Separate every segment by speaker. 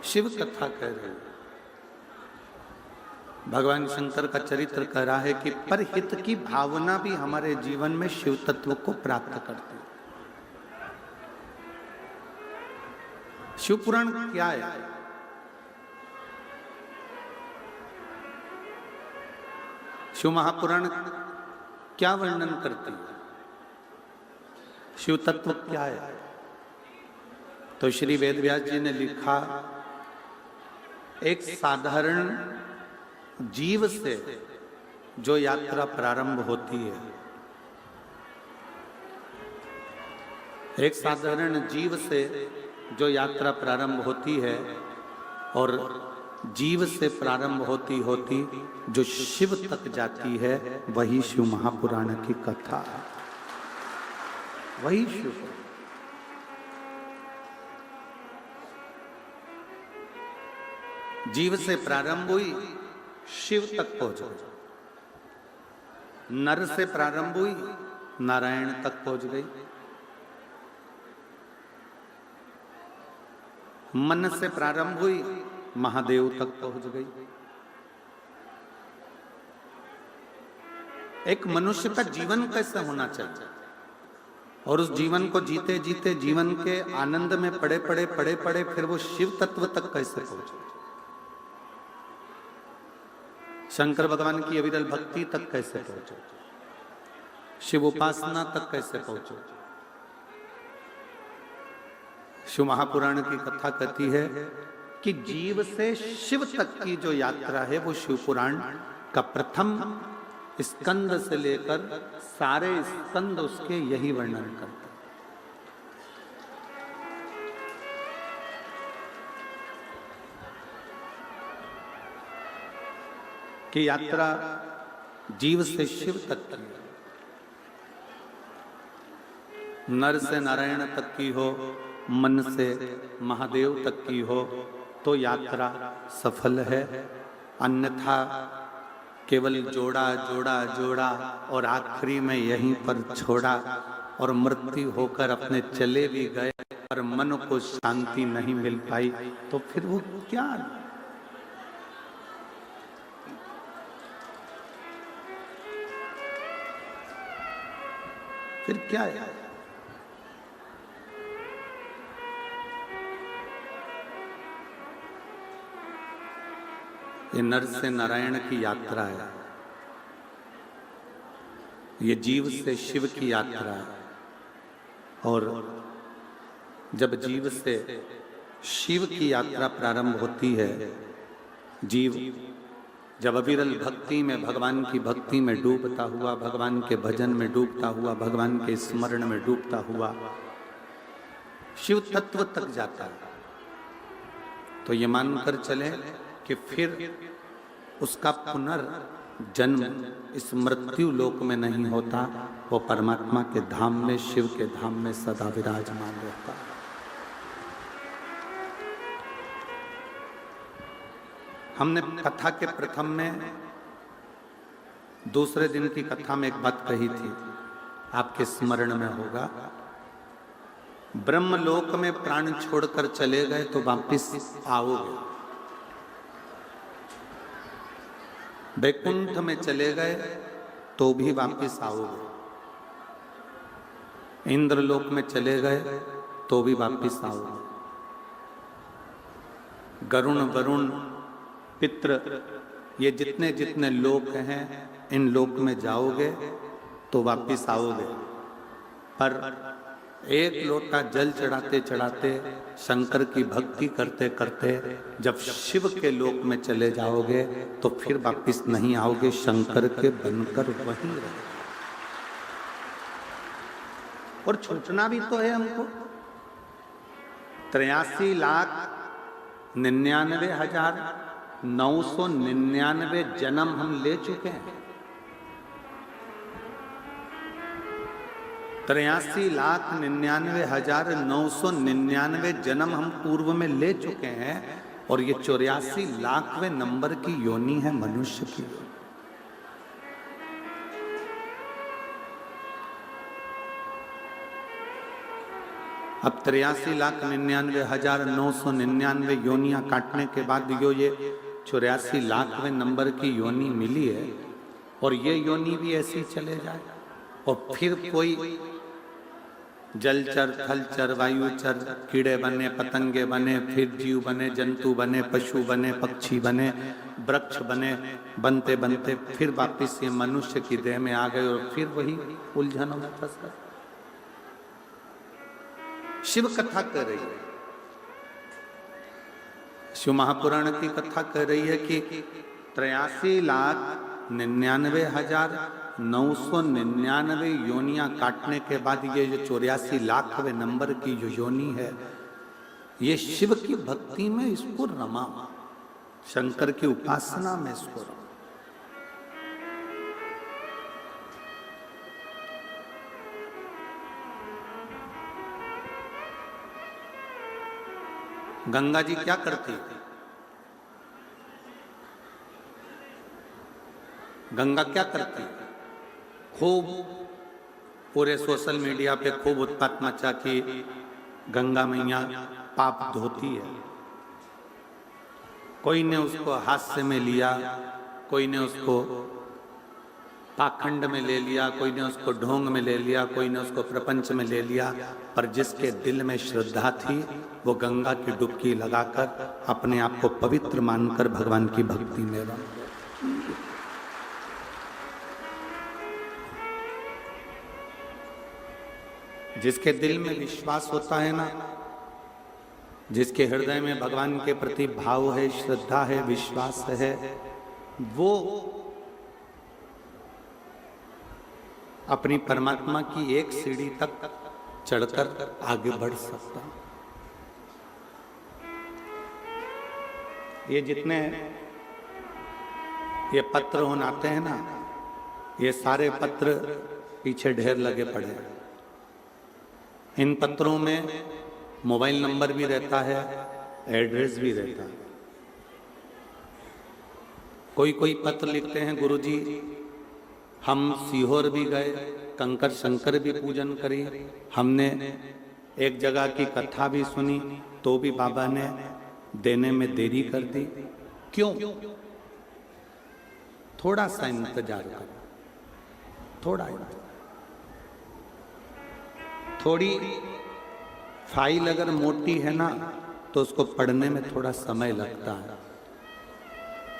Speaker 1: शिव कथा कह रहे हैं। भगवान शंकर का चरित्र कह रहा है कि परहित की भावना भी हमारे जीवन में शिव तत्व को प्राप्त करती है। शिव पुराण क्या है? शिव महापुराण क्या वर्णन करती है? शिव तत्व क्या है? तो श्री वेदव्यास जी ने लिखा, एक साधारण जीव से जो यात्रा प्रारंभ होती है, एक साधारण जीव से जो यात्रा प्रारंभ होती है और जीव से प्रारंभ होती होती जो शिव तक जाती है, वही शिव महापुराण की कथा है। वही शिव जीव से प्रारंभ हुई, शिव तक पहुंच गई। नर से प्रारंभ हुई, नारायण तक पहुंच गई। मन से प्रारंभ हुई, महादेव तक पहुंच गई। एक मनुष्य का जीवन कैसा होना चाहिए और उस जीवन को जीते जीते जीवन के आनंद में पड़े पड़े फिर वो शिव तत्व तक कैसे पहुंचे, शंकर भगवान की अविरल भक्ति तक कैसे पहुंचे, शिव उपासना तक कैसे पहुंचे। शिव महापुराण की कथा कहती है कि जीव से शिव तक की जो यात्रा है वो शिव पुराण का प्रथम स्कंद से लेकर सारे स्कंद उसके यही वर्णन करते हैं। कि यात्रा जीव से शिव तक की, नर से नारायण तक की हो, मन से महादेव तक की हो तो यात्रा सफल है। अन्यथा केवल जोड़ा जोड़ा जोड़ा और आखिरी में यहीं पर छोड़ा और मृत्यु होकर अपने चले भी गए पर मन को शांति नहीं मिल पाई, तो फिर वो क्या? फिर क्या है? ये नर से नारायण की यात्रा है, ये जीव से शिव की यात्रा है। और जब जीव से शिव की यात्रा प्रारंभ होती है, जीव जब अविरल भक्ति में, भगवान की भक्ति में डूबता हुआ, भगवान के भजन में डूबता हुआ, भगवान के स्मरण में डूबता हुआ शिव तत्व तक जाता है, तो ये मानकर चले कि फिर उसका पुनर्जन्म इस मृत्यु लोक में नहीं होता, वो परमात्मा के धाम में, शिव के धाम में सदा विराजमान रहता। हमने कथा के प्रथम में, दूसरे दिन की कथा में एक बात कही थी, आपके स्मरण में होगा। ब्रह्मलोक में प्राण छोड़कर चले गए तो वापिस आओगे, वैकुंठ में चले गए तो भी वापिस आओगे, इंद्रलोक में चले गए तो भी वापिस आओगे, गरुण वरुण पितृ ये जितने जितने लोक हैं इन लोक में जाओगे तो वापिस आओगे। पर एक लोटा जल चढ़ाते चढ़ाते, शंकर की भक्ति करते करते जब शिव के लोक में चले जाओगे तो फिर वापिस नहीं आओगे, शंकर के बनकर वहीं रहे। और छूटना भी तो है हमको। 83,99,999 जन्म हम ले चुके हैं। 83,99,999 जन्म हम पूर्व में ले चुके हैं और ये 84,00,000वें नंबर की योनि है मनुष्य की। अब 83,99,999 योनियां काटने के बाद ये 84,00,000वें नंबर की योनि मिली है, और ये योनि भी ऐसी चले जाए, और फिर कोई जलचर, थलचर, वायुचर, कीड़े बने, पतंगे बने, फिर जीव बने, जंतु बने, पशु बने, पक्षी बने, वृक्ष बने, बनते बनते फिर वापिस ये मनुष्य की देह में आ गए, और फिर वही उलझनों में फंस गए। शिव कथा कह रही है, शिव महापुराण की कथा कह रही है कि 83,99,999 योनियां काटने के बाद ये जो 84,00,000वें नंबर की जो योनि है, ये शिव की भक्ति में इसको रमा, शंकर की उपासना में इसको रमा। गंगा जी क्या करती है? गंगा क्या करती है? खूब पूरे सोशल मीडिया पे खूब उत्पात मचा कि गंगा मैया पाप धोती है। कोई ने उसको हास्य में लिया, कोई ने उसको पाखंड में ले लिया, कोई ने उसको ढोंग में ले लिया, कोई ने उसको प्रपंच में ले लिया, पर जिसके दिल में श्रद्धा थी वो गंगा की डुबकी लगाकर अपने आप को पवित्र मानकर भगवान की भक्ति में रम। जिसके दिल में विश्वास होता है ना, जिसके हृदय में भगवान के प्रति भाव है, श्रद्धा है, विश्वास है, वो अपनी परमात्मा की एक सीढ़ी तक चढ़कर आगे बढ़ सकता। ये जितने ये पत्र होनाते हैं ना, ये सारे पत्र पीछे ढेर लगे पड़े हैं। इन पत्रों में मोबाइल नंबर भी रहता है, एड्रेस भी रहता है। कोई कोई पत्र लिखते हैं, गुरुजी हम सीहोर भी गए, कंकर शंकर भी पूजन करी, हमने एक जगह की कथा भी सुनी, तो भी बाबा ने देने में देरी कर दी। क्यों? थोड़ा सा इंतजार करो, थोड़ा थोड़ी फाइल अगर मोटी है ना तो उसको पढ़ने में थोड़ा समय लगता है।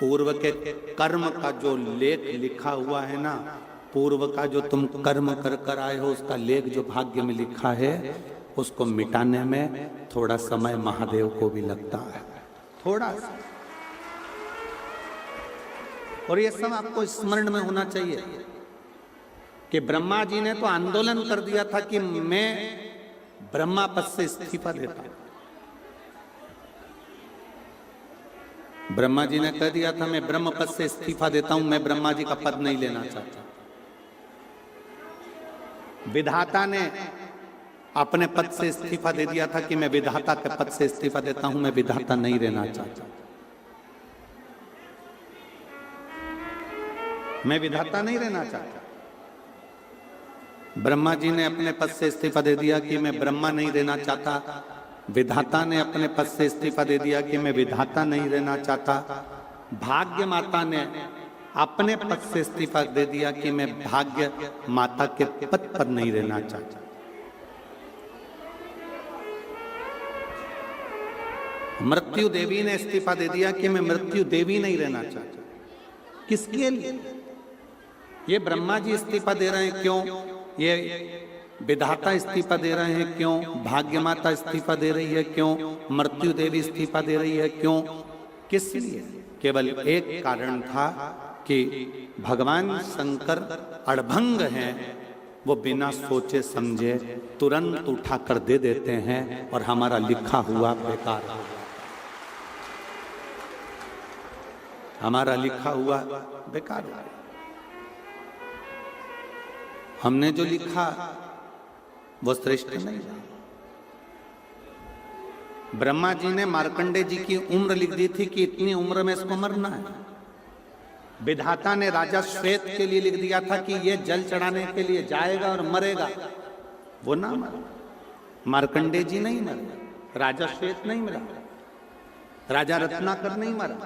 Speaker 1: पूर्व के कर्म का जो लेख लिखा हुआ है ना, पूर्व का जो तुम कर्म कर कर आए हो उसका लेख जो भाग्य में लिखा है, उसको मिटाने में थोड़ा समय महादेव को भी लगता है, थोड़ा सा। और ये सब आपको स्मरण में होना चाहिए कि ब्रह्मा जी ने तो आंदोलन कर दिया था कि मैं ब्रह्मा पद से इस्तीफा देता हूं। ब्रह्मा जी ने कह दिया था मैं ब्रह्म पद से इस्तीफा देता हूं, मैं ब्रह्मा जी का पद नहीं लेना चाहता। विधाता ने अपने पद से इस्तीफा दे दिया था कि मैं विधाता के पद से इस्तीफा देता हूं, मैं विधाता नहीं रहना चाहता। मैं विधाता नहीं रहना चाहता। ब्रह्मा जी ने अपने पद से इस्तीफा दे दिया कि मैं ब्रह्मा नहीं रहना चाहता। विधाता ने अपने पद से इस्तीफा दे दिया कि मैं विधाता नहीं रहना चाहता। भाग्य माता ने अपने पद से इस्तीफा दे दिया कि मैं भाग्य माता के पद पर नहीं रहना चाहता। मृत्यु देवी ने इस्तीफा दे दिया कि मैं मृत्यु देवी नहीं रहना चाहता। किसके लिए? ये ब्रह्मा जी इस्तीफा दे रहे हैं, क्यों? ये विधाता इस्तीफा दे रहे हैं, क्यों? भाग्य माता इस्तीफा दे रही है, क्यों? मृत्यु देवी इस्तीफा दे रही है, क्यों? किस लिए? केवल एक कारण था कि भगवान शंकर अड़भंग हैं, वो बिना सोचे समझे तुरंत उठाकर दे देते हैं और हमारा लिखा हुआ बेकार हो गया। हमारा लिखा हुआ बेकार हो गया। हमने जो लिखा वो श्रेष्ठ नहीं। ब्रह्मा जी ने मार्कंडे जी की उम्र लिख दी थी कि इतनी उम्र में इसको मरना है। विधाता ने राजा श्वेत के लिए लिख दिया था कि ये जल चढ़ाने के लिए जाएगा और मरेगा, वो ना मरा। मार्कंडे जी नहीं मरे, राजा श्वेत नहीं मरा, राजा रत्नाकर नहीं मरा,